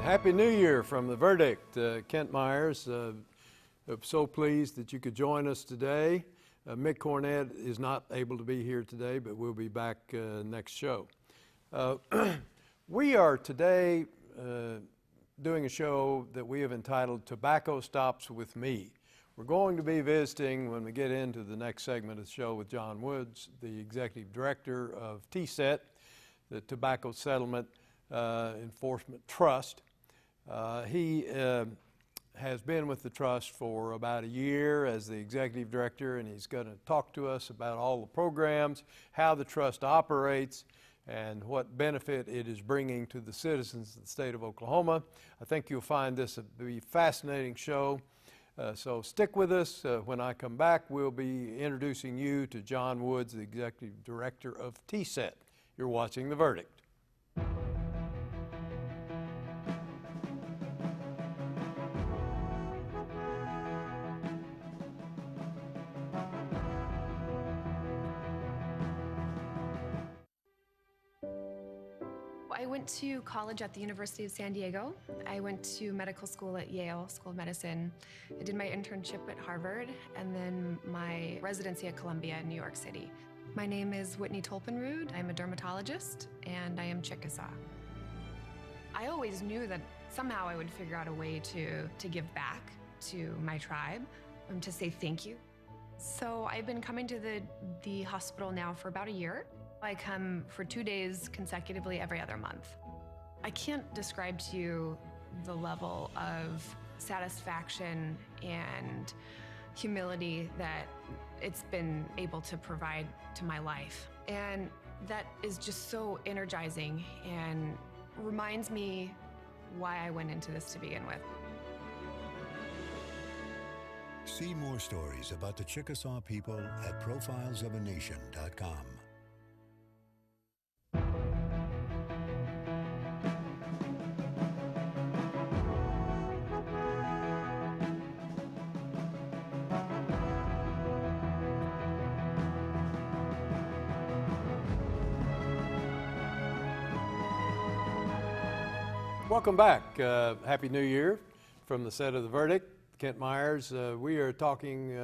Happy New Year from The Verdict. Kent Myers, I'm so pleased that you could join us today. Mick Cornett is not able to be here today, but we'll be back next show. We are today doing a show that we have entitled Tobacco Stops With Me. We're going to be visiting, when we get into the next segment of the show, with John Woods, the Executive Director of TSET, the Tobacco Settlement Enforcement Trust. He has been with the trust for about a year as the executive director, and he's going to talk to us about all the programs, how the trust operates, and what benefit it is bringing to the citizens of the state of Oklahoma. I think you'll find this to be a fascinating show. So stick with us. When I come back, we'll be introducing you to John Woods, the executive director of TSET. You're watching The Verdict. I went to college at the University of San Diego. I went to medical school at Yale School of Medicine. I did my internship at Harvard and then my residency at Columbia in New York City. My name is Whitney Tolpenrud. I'm a dermatologist and I am Chickasaw. I always knew that somehow I would figure out a way to give back to my tribe, to say thank you. So I've been coming to the hospital now for about a year. I come for 2 days consecutively every other month. I can't describe to you the level of satisfaction and humility that it's been able to provide to my life. And that is just so energizing and reminds me why I went into this to begin with. See more stories about the Chickasaw people at profilesofanation.com. Welcome back. Happy New Year from the set of The Verdict. Kent Myers. We are talking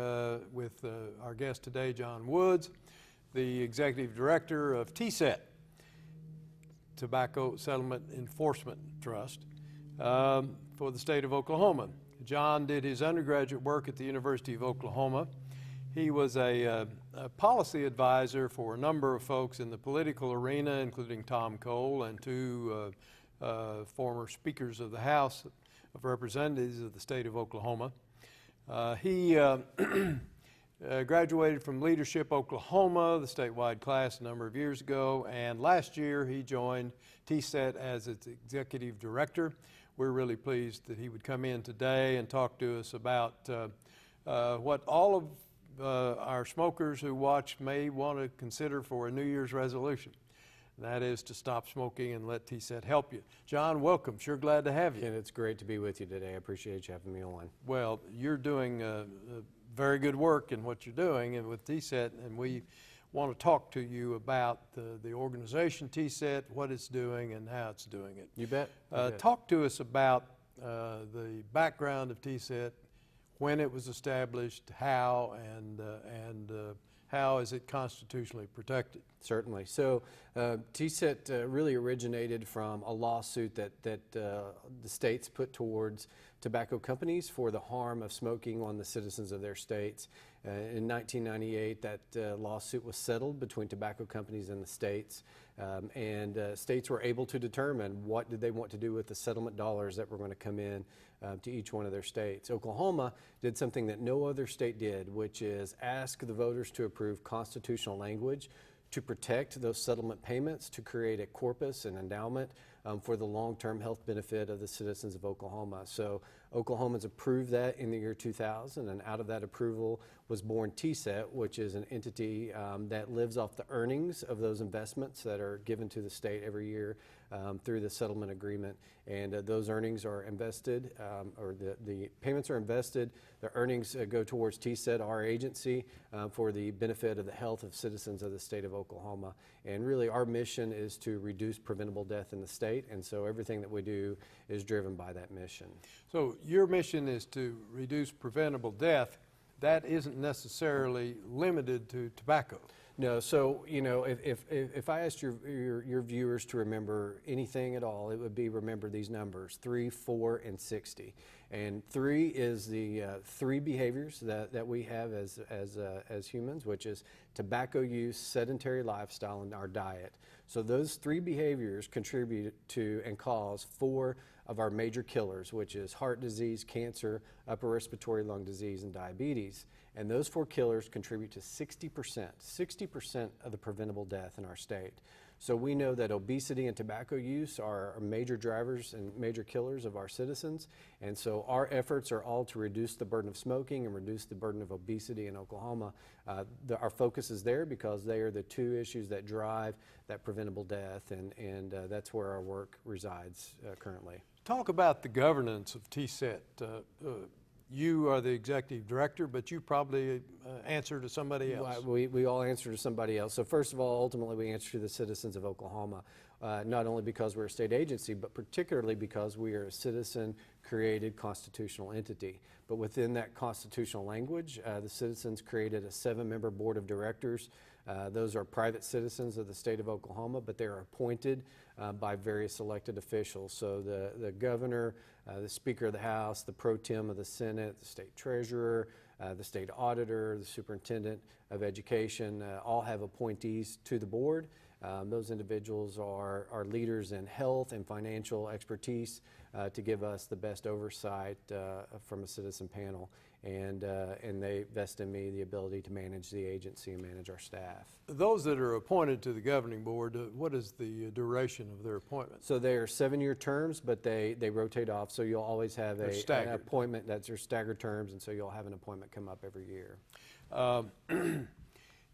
with our guest today, John Woods, the Executive Director of TSET, Tobacco Settlement Enforcement Trust, for the state of Oklahoma. John did his undergraduate work at the University of Oklahoma. He was a policy advisor for a number of folks in the political arena, including Tom Cole and two former speakers of the House of Representatives of the state of Oklahoma. He graduated from Leadership Oklahoma, the statewide class, a number of years ago, and last year he joined TSET as its executive director. We're really pleased that he would come in today and talk to us about what all of our smokers who watch may want to consider for a New Year's resolution. That is to stop smoking and let TSET help you. John, welcome. Sure glad to have you. And it's great to be with you today. I appreciate you having me on. Well, you're doing very good work in what you're doing and with TSET, and we want to talk to you about the organization TSET, what it's doing, and how it's doing it. You bet. Talk to us about the background of TSET, when it was established, how, and how is it constitutionally protected? Certainly. So TSET really originated from a lawsuit that the states put towards tobacco companies for the harm of smoking on the citizens of their states. In 1998, that lawsuit was settled between tobacco companies and the states, and states were able to determine what did they want to do with the settlement dollars that were going to come in to each one of their states. Oklahoma did something that no other state did, which is ask the voters to approve constitutional language to protect those settlement payments, to create a corpus and endowment for the long-term health benefit of the citizens of Oklahoma. So Oklahomans approved that in the year 2000, and out of that approval was born TSET, which is an entity that lives off the earnings of those investments that are given to the state every year through the settlement agreement. And those earnings are invested, or the payments are invested. The earnings go towards TSET, our agency, for the benefit of the health of citizens of the state of Oklahoma. And really our mission is to reduce preventable death in the state. state, and so everything that we do is driven by that mission. So your mission is to reduce preventable death. That isn't necessarily limited to tobacco. No, so if I asked your viewers to remember anything at all, it would be remember these numbers: 3, 4, and 60. And 3 is the 3 behaviors that we have as humans, which is tobacco use, sedentary lifestyle, and our diet. So those 3 behaviors contribute to and cause 4 of our major killers, which is heart disease, cancer, upper respiratory lung disease, and diabetes. And those 4 killers contribute to 60% of the preventable death in our state. So we know that obesity and tobacco use are major drivers and major killers of our citizens. And so our efforts are all to reduce the burden of smoking and reduce the burden of obesity in Oklahoma. Our focus is there because they are the 2 issues that drive that preventable death, and that's where our work resides currently. Talk about the governance of TSET. You are the executive director, but you probably answer to somebody else. We all answer to somebody else. So first of all, ultimately we answer to the citizens of Oklahoma, not only because we're a state agency, but particularly because we are a citizen-created constitutional entity. But within that constitutional language, the citizens created a 7-member board of directors. Those are private citizens of the state of Oklahoma, but they are appointed by various elected officials. So the governor, the Speaker of the House, the pro tem of the Senate, the state treasurer, the state auditor, the superintendent of education, all have appointees to the board. Those individuals are leaders in health and financial expertise to give us the best oversight from a citizen panel. And they vest in me the ability to manage the agency and manage our staff. Those that are appointed to the governing board, what is the duration of their appointment? So they are 7-year terms, but they rotate off. So you'll always have an appointment that's your staggered terms, and so you'll have an appointment come up every year.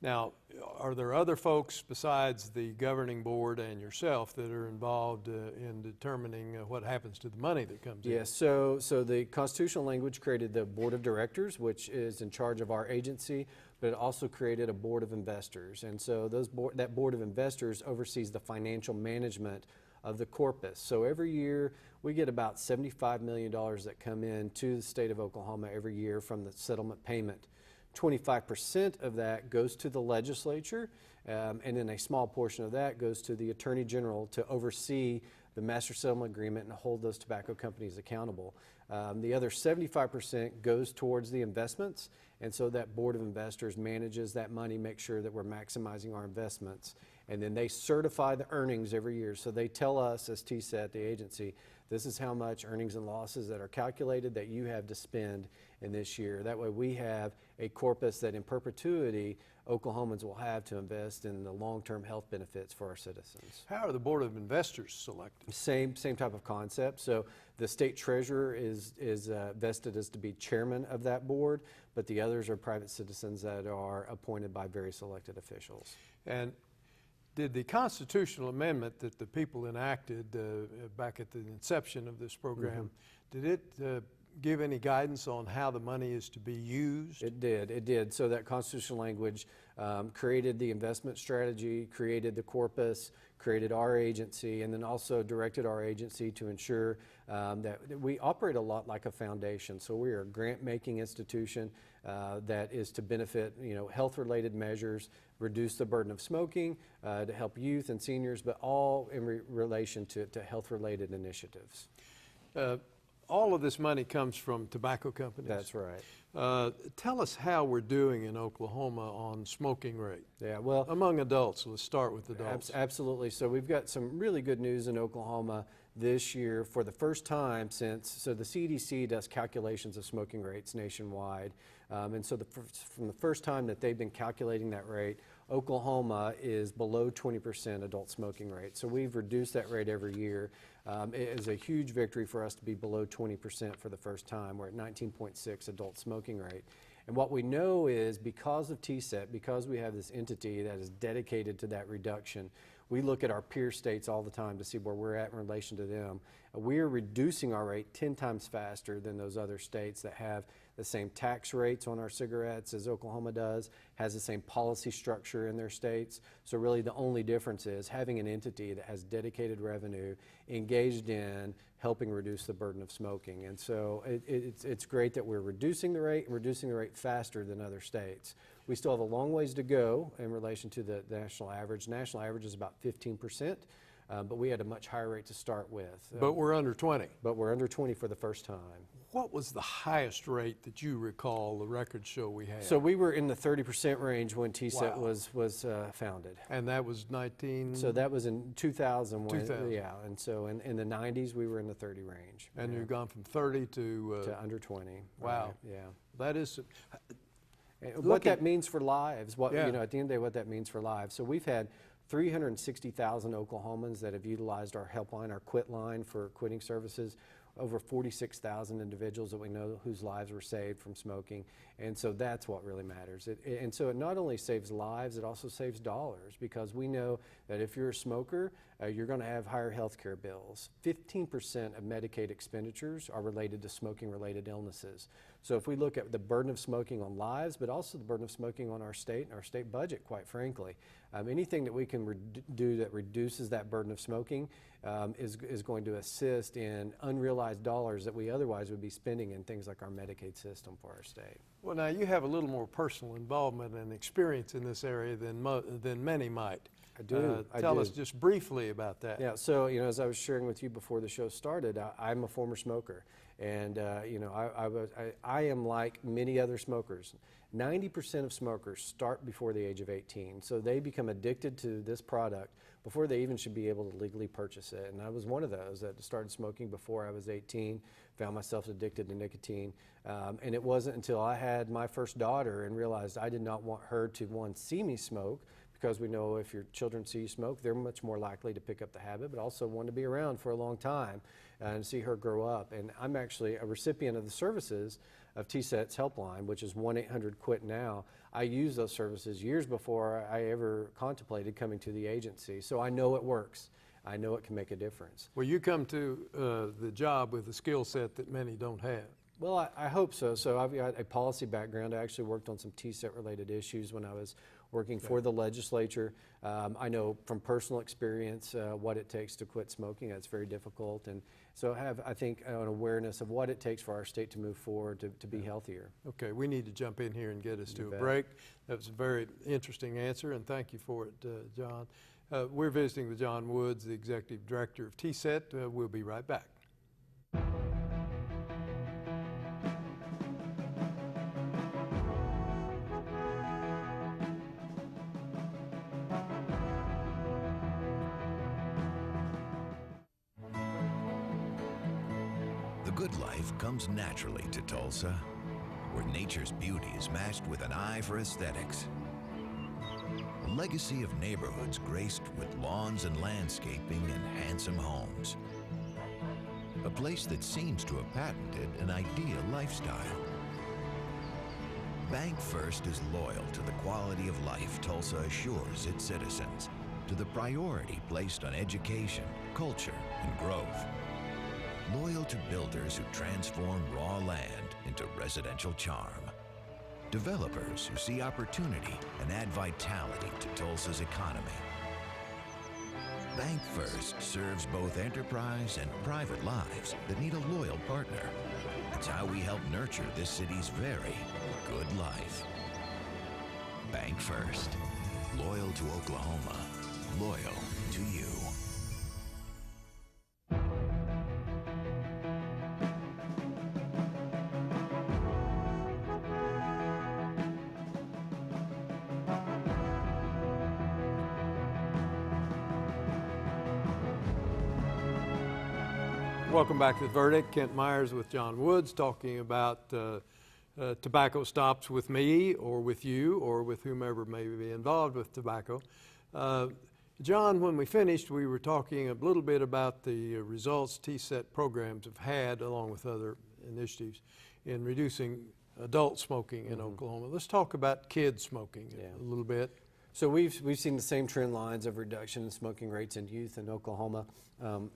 Now, are there other folks besides the governing board and yourself that are involved in determining what happens to the money that comes in? Yes, so the constitutional language created the board of directors, which is in charge of our agency, but it also created a board of investors. And so that board of investors oversees the financial management of the corpus. So every year we get about $75 million that come in to the state of Oklahoma every year from the settlement payment. 25% of that goes to the legislature, and then a small portion of that goes to the Attorney General to oversee the master settlement agreement and hold those tobacco companies accountable. The other 75% goes towards the investments, and so that board of investors manages that money, makes sure that we're maximizing our investments, and then they certify the earnings every year. So they tell us as TSET, the agency, this is how much earnings and losses that are calculated that you have to spend in this year. That way we have a corpus that in perpetuity Oklahomans will have to invest in the long-term health benefits for our citizens. How are the board of investors selected? Same type of concept. So the state treasurer is vested as to be chairman of that board, but the others are private citizens that are appointed by various elected officials. And did the constitutional amendment that the people enacted back at the inception of this program, did it give any guidance on how the money is to be used? It did. So that constitutional language created the investment strategy, created the corpus, created our agency, and then also directed our agency to ensure that we operate a lot like a foundation. So we are a grant-making institution that is to benefit, health-related measures, reduce the burden of smoking, to help youth and seniors, but all in relation to health-related initiatives. All of this money comes from tobacco companies. That's right. Tell us how we're doing in Oklahoma on smoking rate. Yeah, well, among adults. Let's start with adults. Absolutely. So we've got some really good news in Oklahoma this year for the first time so the CDC does calculations of smoking rates nationwide. And so from the first time that they've been calculating that rate, Oklahoma is below 20% adult smoking rate. So we've reduced that rate every year. It is a huge victory for us to be below 20% for the first time. We're at 19.6 adult smoking rate. And what we know is because of TSET, because we have this entity that is dedicated to that reduction, we look at our peer states all the time to see where we're at in relation to them. We are reducing our rate 10 times faster than those other states that have the same tax rates on our cigarettes as Oklahoma does, has the same policy structure in their states. So really the only difference is having an entity that has dedicated revenue engaged in helping reduce the burden of smoking. And so it's great that we're reducing the rate faster than other states. We still have a long ways to go in relation to the national average. National average is about 15%, but we had a much higher rate to start with. But we're under 20. But we're under 20 for the first time. What was the highest rate that you recall the records show we had? So we were in the 30% range when TSET Wow. was founded. And that was 19? So that was in 2000. 2000. Yeah, and so in the 90s we were in the 30 range. And yeah, you've gone from 30 to to under 20. wow. Right, yeah. That is, And what that means for lives, Yeah. you know, at the end of the day, what that means for lives. So we've had 360,000 Oklahomans that have utilized our helpline, our quit line for quitting services. Over 46,000 individuals that we know whose lives were saved from smoking, and so that's what really matters. And so it not only saves lives, it also saves dollars, because we know that if you're a smoker, you're going to have higher health care bills. 15% of Medicaid expenditures are related to smoking-related illnesses. So if we look at the burden of smoking on lives, but also the burden of smoking on our state and our state budget, quite frankly, anything that we can do that reduces that burden of smoking is going to assist in unrealized dollars that we otherwise would be spending in things like our Medicaid system for our state. well, now you have a little more personal involvement and experience in this area than many might. I do. Tell us just briefly about that. Yeah, so, you know, as I was sharing with you before the show started, I'm a former smoker. And, you know, I am like many other smokers. 90% of smokers start before the age of 18. So they become addicted to this product before they even should be able to legally purchase it. And I was one of those that started smoking before I was 18, found myself addicted to nicotine. And it wasn't until I had my first daughter and realized I did not want her to, one, see me smoke, because we know if your children see you smoke, they're much more likely to pick up the habit, but also want to be around for a long time and see her grow up. And I'm actually a recipient of the services of TSET's helpline, which is 1-800-QUIT-NOW. I used those services years before I ever contemplated coming to the agency, so I know it works. I know it can make a difference. Well, you come to the job with a skill set that many don't have. Well, I hope so. So I've got a policy background. I actually worked on some TSET related issues when I was working for the legislature. I know from personal experience what it takes to quit smoking. That's very difficult. And so I have, I think, an awareness of what it takes for our state to move forward to be healthier. Okay, we need to jump in here and get us to a bet. break. That was a very interesting answer, and thank you for it, John. We're visiting with John Woods, the Executive Director of TSET. We'll be right back. The good life comes naturally to Tulsa, where nature's beauty is matched with an eye for aesthetics. A legacy of neighborhoods graced with lawns and landscaping and handsome homes. A place that seems to have patented an ideal lifestyle. Bank First is loyal to the quality of life Tulsa assures its citizens, to the priority placed on education, culture, and growth. Loyal to builders who transform raw land into residential charm. Developers who see opportunity and add vitality to Tulsa's economy. Bank First serves both enterprise and private lives that need a loyal partner. It's how we help nurture this city's very good life. Bank First. Loyal to Oklahoma. Loyal to you. Welcome back to The Verdict. Kent Myers with John Woods talking about tobacco stops with me or with you or with whomever may be involved with tobacco. John, when we finished, we were talking a little bit about the results TSET programs have had, along with other initiatives, in reducing adult smoking in Oklahoma. Let's talk about kids smoking a little bit. So we've seen the same trend lines of reduction in smoking rates in youth in Oklahoma.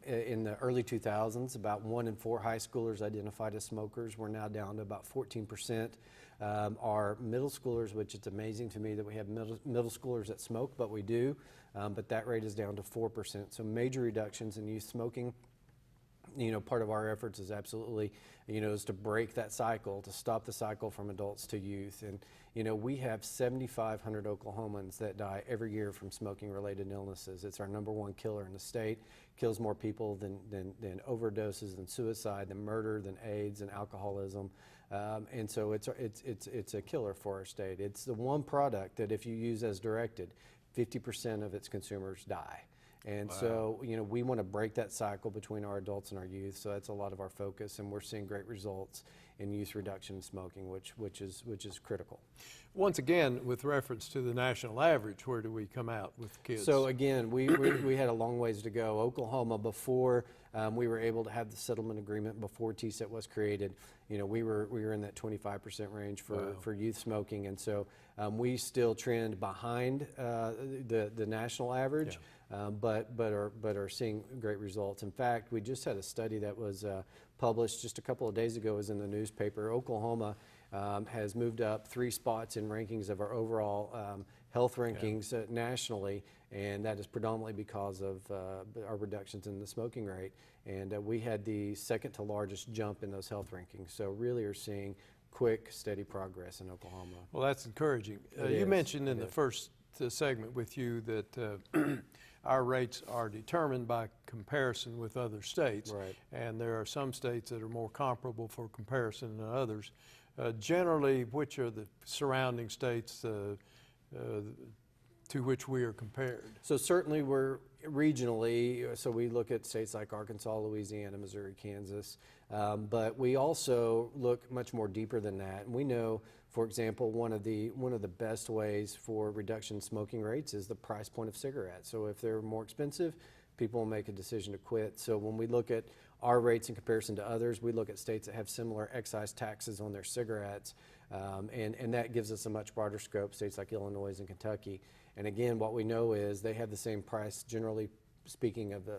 In the early 2000s, about 1 in 4 high schoolers identified as smokers. We're now down to about 14%. Our middle schoolers, which it's amazing to me that we have middle schoolers that smoke, but we do, but that rate is down to 4%. So major reductions in youth smoking. You know, part of our efforts is absolutely, you know, is to break that cycle, to stop the cycle from adults to youth. And, you know, we have 7,500 Oklahomans that die every year from smoking-related illnesses. It's our #1 killer in the state. Kills more people than overdoses, than suicide, than murder, than AIDS, and alcoholism. And so it's a killer for our state. It's the one product that if you use as directed, 50% of its consumers die. And so, you know, we want to break that cycle between our adults and our youth. So that's a lot of our focus, and we're seeing great results in youth reduction in smoking, which is critical. Once again, with reference to the national average, where do we come out with kids? So again, we had a long ways to go. Oklahoma, before we were able to have the settlement agreement, before TSET was created, you know, we were in that 25% range for youth smoking, and so we still trend behind the national average. Yeah. But are seeing great results. In fact, we just had a study that was published just a couple of days ago. It was in the newspaper. Oklahoma has moved up 3 spots in rankings of our overall health rankings nationally, and that is predominantly because of our reductions in the smoking rate. And we had the second to largest jump in those health rankings. So really are seeing quick, steady progress in Oklahoma. Well, that's encouraging. You mentioned in the first segment with you that our rates are determined by comparison with other states. Right. And there are some states that are more comparable for comparison than others. Generally, which are the surrounding states to which we are compared? So certainly we're regionally, so we look at states like Arkansas, Louisiana, Missouri, Kansas, but we also look much more deeper than that. And we know, for example, one of the best ways for reduction in smoking rates is the price point of cigarettes. So if they're more expensive, people will make a decision to quit. So when we look at our rates in comparison to others, we look at states that have similar excise taxes on their cigarettes, and that gives us a much broader scope, states like Illinois and Kentucky. And again, what we know is they have the same price, generally speaking, of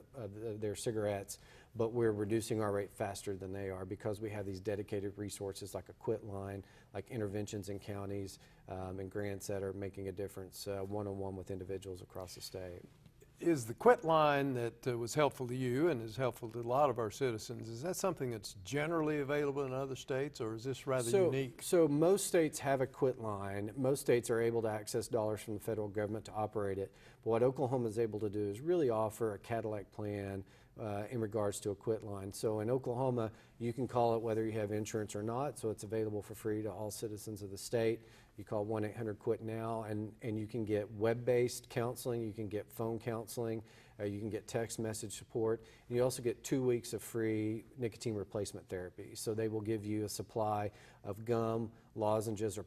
their cigarettes, but we're reducing our rate faster than they are because we have these dedicated resources like a quit line, like interventions in counties, and grants that are making a difference one-on-one with individuals across the state. Is the quit line that was helpful to you and is helpful to a lot of our citizens, is that something that's generally available in other states, or is this rather unique? So most states have a quit line. Most states are able to access dollars from the federal government to operate it. But what Oklahoma is able to do is really offer a Cadillac plan in regards to a quit line. So in Oklahoma, you can call it whether you have insurance or not, so it's available for free to all citizens of the state. You call 1-800-QUIT-NOW, and you can get web-based counseling, you can get phone counseling, you can get text message support, and you also get 2 weeks of free nicotine replacement therapy. So they will give you a supply of gum, lozenges, or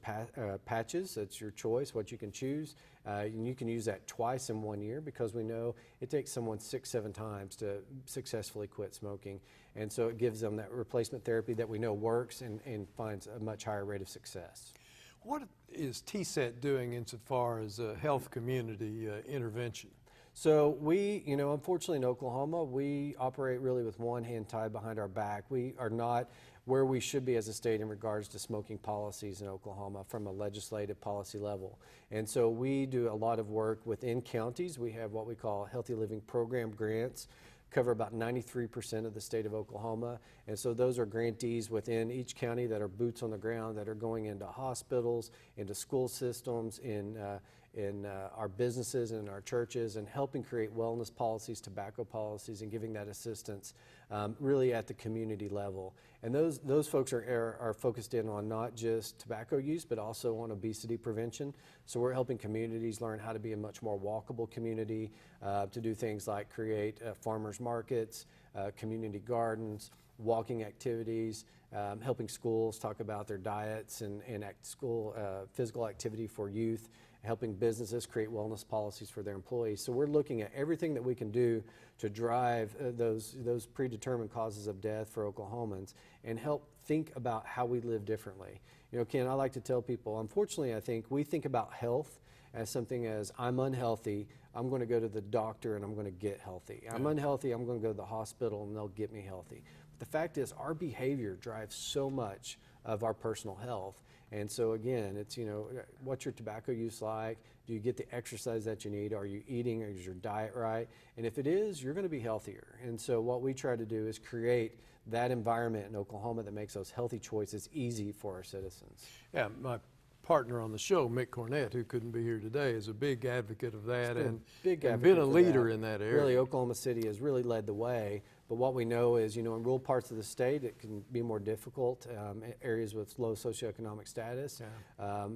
patches. That's your choice, what you can choose. And you can use that twice in 1 year because we know it takes someone 6-7 times to successfully quit smoking. And so it gives them that replacement therapy that we know works and finds a much higher rate of success. What is TSET doing insofar as health community intervention? So we, you know, unfortunately in Oklahoma, we operate really with one hand tied behind our back. We are not where we should be as a state in regards to smoking policies in Oklahoma from a legislative policy level. And so we do a lot of work within counties. We have what we call Healthy Living Program grants, cover about 93% of the state of Oklahoma. And so those are grantees within each county that are boots on the ground, that are going into hospitals, into school systems, in our businesses and in our churches, and helping create wellness policies, tobacco policies, and giving that assistance really at the community level. And those folks are focused in on not just tobacco use, but also on obesity prevention. So we're helping communities learn how to be a much more walkable community, to do things like create farmers markets, community gardens, walking activities, helping schools talk about their diets and school physical activity for youth, helping businesses create wellness policies for their employees. So we're looking at everything that we can do to drive those predetermined causes of death for Oklahomans and help think about how we live differently. You know, Ken, I like to tell people, unfortunately, I think we think about health as something as I'm unhealthy, I'm going to go to the doctor and I'm going to get healthy. I'm unhealthy, I'm going to go to the hospital and they'll get me healthy. But the fact is, our behavior drives so much of our personal health. And so again, it's, you know, what's your tobacco use like? Do you get the exercise that you need? Are you eating? Is your diet right? And if it is, you're going to be healthier. And so what we try to do is create that environment in Oklahoma that makes those healthy choices easy for our citizens. Yeah, my partner on the show, Mick Cornett, who couldn't be here today, is a big advocate of that and been a leader in that area. Really, Oklahoma City has really led the way. But what we know is, you know, in rural parts of the state, it can be more difficult. Areas with low socioeconomic status,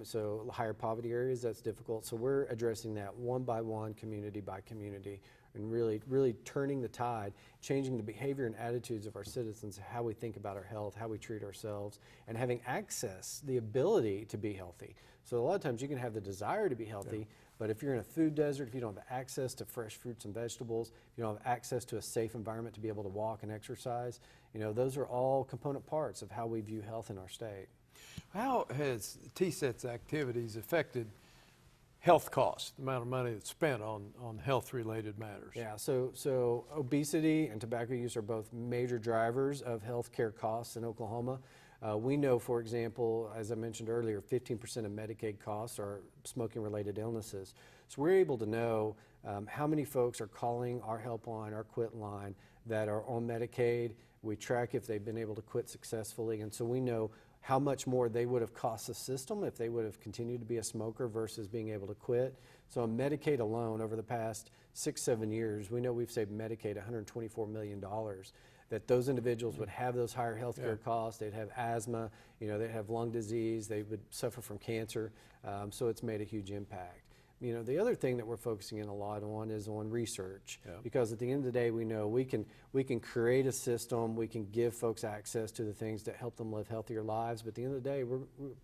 so higher poverty areas, that's difficult. So we're addressing that one by one, community by community, and really turning the tide, changing the behavior and attitudes of our citizens, how we think about our health, how we treat ourselves, and having access, the ability to be healthy. So a lot of times you can have the desire to be healthy, but if you're in a food desert, if you don't have access to fresh fruits and vegetables, if you don't have access to a safe environment to be able to walk and exercise, you know, those are all component parts of how we view health in our state. How has TSET's activities affected health costs, the amount of money that's spent on health-related matters? Yeah, so obesity and tobacco use are both major drivers of healthcare costs in Oklahoma. We know, for example, as I mentioned earlier, 15% of Medicaid costs are smoking-related illnesses. So we're able to know how many folks are calling our helpline, our quit line, that are on Medicaid. We track if they've been able to quit successfully, and so we know how much more they would have cost the system if they would have continued to be a smoker versus being able to quit. So on Medicaid alone, over the past 6-7 years, we know we've saved Medicaid $124 million. That those individuals would have those higher health care costs, they'd have asthma, you know, they'd have lung disease, they would suffer from cancer, so it's made a huge impact. You know, the other thing that we're focusing in a lot on is on research, because at the end of the day, we know we can create a system, we can give folks access to the things that help them live healthier lives, but at the end of the day,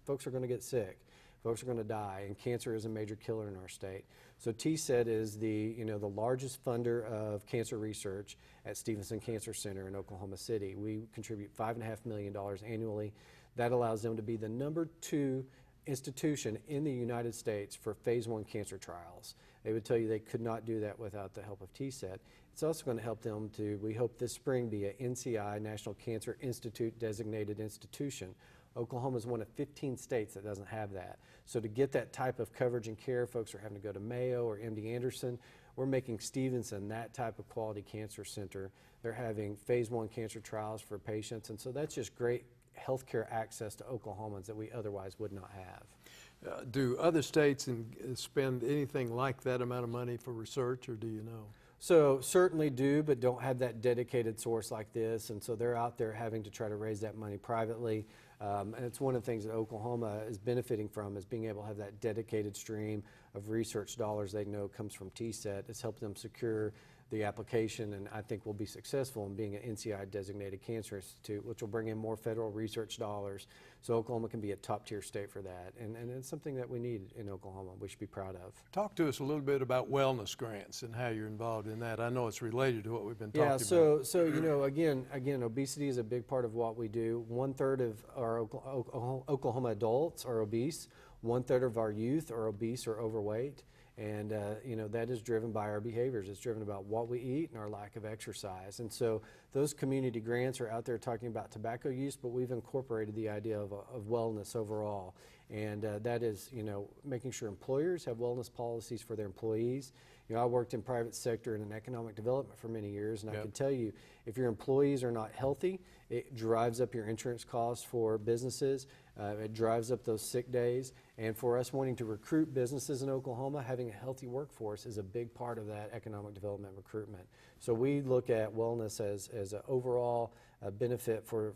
folks are going to get sick. Folks are going to die, and cancer is a major killer in our state. So TSET is the largest funder of cancer research at Stevenson Cancer Center in Oklahoma City. We contribute $5.5 million annually. That allows them to be the #2 institution in the United States for phase 1 cancer trials. They would tell you they could not do that without the help of TSET. It's also going to help them to, we hope this spring, be a NCI, National Cancer Institute designated institution. Oklahoma is one of 15 states that doesn't have that. So to get that type of coverage and care, folks are having to go to Mayo or MD Anderson. We're making Stevenson that type of quality cancer center. They're having phase 1 cancer trials for patients, and so that's just great healthcare access to Oklahomans that we otherwise would not have. Do other states spend anything like that amount of money for research, or do you know? So certainly do, but don't have that dedicated source like this, and so they're out there having to try to raise that money privately. And it's one of the things that Oklahoma is benefiting from, is being able to have that dedicated stream of research dollars they know comes from TSET. It's helped them secure the application, and I think we'll be successful in being an NCI designated cancer institute, which will bring in more federal research dollars, so Oklahoma can be a top tier state for that, and it's something that we need in Oklahoma, we should be proud of. Talk to us a little bit about wellness grants and how you're involved in that. I know it's related to what we've been talking about. So you know, again, obesity is a big part of what we do. 1/3 of our Oklahoma adults are obese. 1/3 of our youth are obese or overweight. And you know, that is driven by our behaviors. It's driven about what we eat and our lack of exercise. And so those community grants are out there talking about tobacco use, but we've incorporated the idea of wellness overall. And that is, you know, making sure employers have wellness policies for their employees. You know, I worked in private sector and in economic development for many years, and I can tell you, if your employees are not healthy, it drives up your insurance costs for businesses. It drives up those sick days. And for us wanting to recruit businesses in Oklahoma, having a healthy workforce is a big part of that economic development recruitment. So we look at wellness as an overall benefit for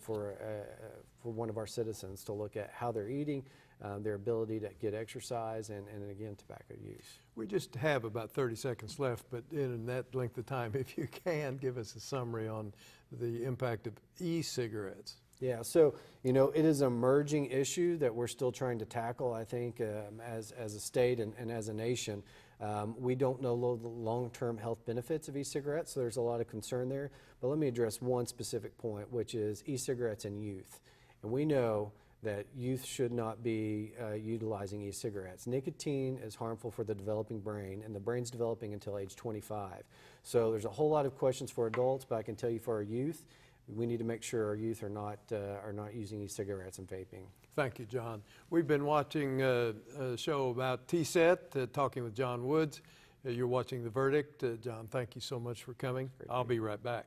one of our citizens, to look at how they're eating, their ability to get exercise, and again, tobacco use. We just have about 30 seconds left, but in that length of time, if you can, give us a summary on the impact of e-cigarettes. Yeah, so you know, it is an emerging issue that we're still trying to tackle, I think, as a state and as a nation. We don't know the long-term health benefits of e-cigarettes, so there's a lot of concern there. But let me address one specific point, which is e-cigarettes in youth. And we know that youth should not be utilizing e-cigarettes. Nicotine is harmful for the developing brain, and the brain's developing until age 25. So there's a whole lot of questions for adults, but I can tell you for our youth, we need to make sure our youth are not using e-cigarettes and vaping. Thank you, John. We've been watching a show about TSET, talking with John Woods. You're watching The Verdict. John, thank you so much for coming. I'll be right back.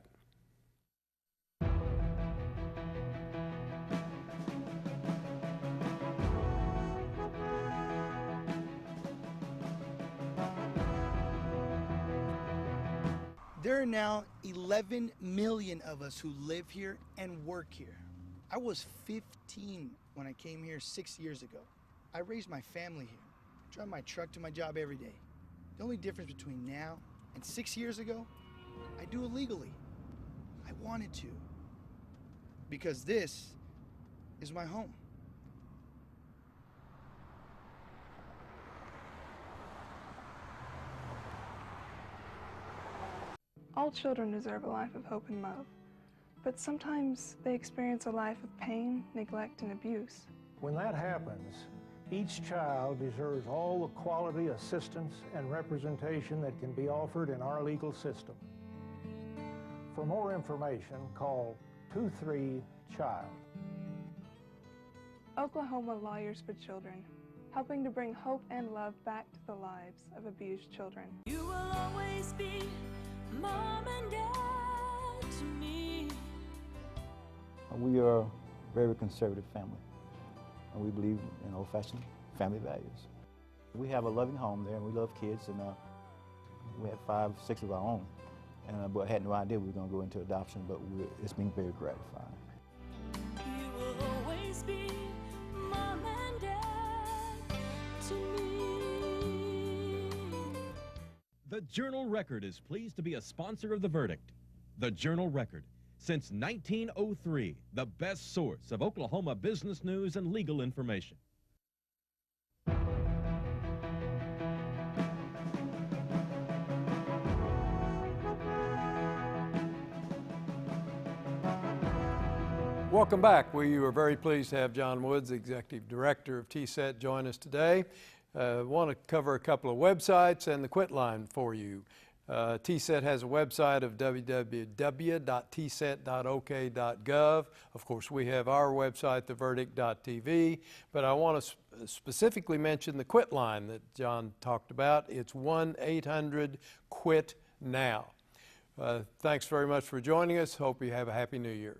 There are now 11 million of us who live here and work here. I was 15 when I came here 6 years ago. I raised my family here, drive my truck to my job every day. The only difference between now and 6 years ago, I do it legally. I wanted to, because this is my home. All children deserve a life of hope and love, but sometimes they experience a life of pain, neglect, and abuse. When that happens, each child deserves all the quality assistance and representation that can be offered in our legal system. For more information, call 23-CHILD. Oklahoma Lawyers for Children, helping to bring hope and love back to the lives of abused children. You will always be Mom and Dad to me. We are a very conservative family, and we believe in old-fashioned family values. We have a loving home there, and we love kids, and we had 5, 6 of our own. And but I had no idea we were going to go into adoption, but it's been very gratifying. You will always be Mom and Dad to me. The Journal-Record is pleased to be a sponsor of The Verdict. The Journal-Record, since 1903, the best source of Oklahoma business news and legal information. Welcome back. We are very pleased to have John Woods, Executive Director of TSET, join us today. Want to cover a couple of websites and the quit line for you. TSET has a website of www.tset.ok.gov. Of course, we have our website, theverdict.tv, but I want to specifically mention the quit line that John talked about. It's 1-800-QUIT-NOW. Thanks very much for joining us. Hope you have a happy new year.